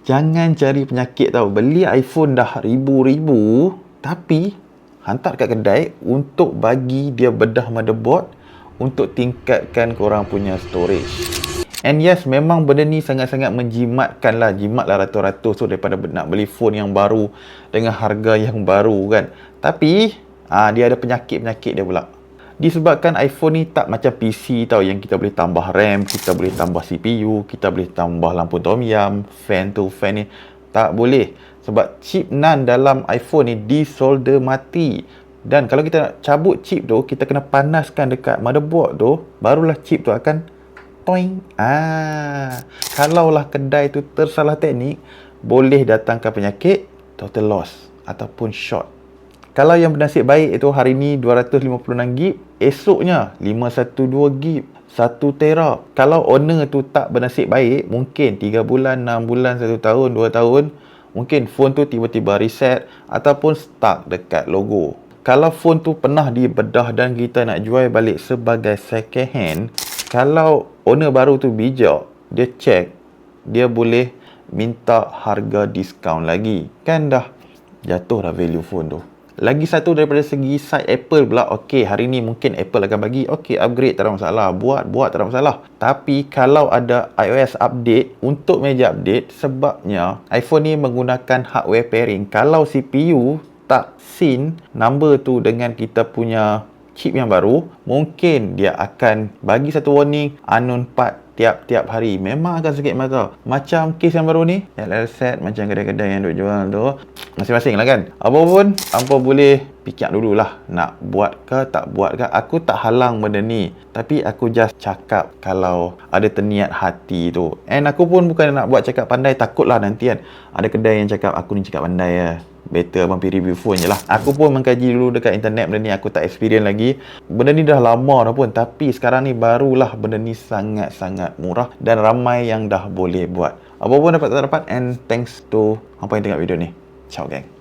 Jangan cari penyakit tau. Beli iPhone dah ribu-ribu, tapi hantar kat kedai untuk bagi dia bedah motherboard untuk tingkatkan korang punya storage. And yes, memang benda ni sangat-sangat menjimatkan lah. Jimat lah ratus-ratus tu daripada nak beli phone yang baru dengan harga yang baru kan. Tapi dia ada penyakit-penyakit dia pula. Disebabkan iPhone ni tak macam PC tau, yang kita boleh tambah RAM, kita boleh tambah CPU, kita boleh tambah lampu tom yum, fan ni. Tak boleh. Sebab chip NAND dalam iPhone ni disolder mati. Dan kalau kita nak cabut chip tu, kita kena panaskan dekat motherboard tu, barulah chip tu akan toing. Kalaulah kedai tu tersalah teknik, boleh datangkan penyakit total loss ataupun short. Kalau yang bernasib baik itu hari ni 256GB, esoknya 512GB, 1 tera. Kalau owner tu tak bernasib baik, mungkin 3 bulan, 6 bulan, 1 tahun, 2 tahun, mungkin phone tu tiba-tiba reset ataupun stuck dekat logo. Kalau phone tu pernah dibedah dan kita nak jual balik sebagai second hand, kalau owner baru tu bijak, dia check, dia boleh minta harga diskaun lagi. Kan dah jatuh dah value phone tu. Lagi satu daripada segi side Apple pula, okey, hari ni mungkin Apple akan bagi, okey, upgrade tak ada masalah, buat tak ada masalah. Tapi kalau ada iOS update untuk meja update, sebabnya iPhone ni menggunakan hardware pairing. Kalau CPU tak sync number tu dengan kita punya chip yang baru, mungkin dia akan bagi satu warning unknown part tiap-tiap hari. Memang akan sakit mata. Macam kes yang baru ni, set macam kedai-kedai yang duk jual tu, masing-masing lah kan. Apapun, hampa boleh fikir dululah nak buat ke tak buat ke. Aku tak halang benda ni, tapi aku just cakap kalau ada terniat hati tu. And aku pun bukan nak buat cakap pandai, takutlah nanti kan ada kedai yang cakap aku ni cakap pandai lah, better abang pergi review phone je lah. Aku pun mengkaji dulu dekat internet benda ni, aku tak experience lagi. Benda ni dah lama dah pun, tapi sekarang ni barulah benda ni sangat-sangat murah dan ramai yang dah boleh buat. Apa pun dapat tak dapat, and thanks to hampa yang tengok video ni. Ciao gang.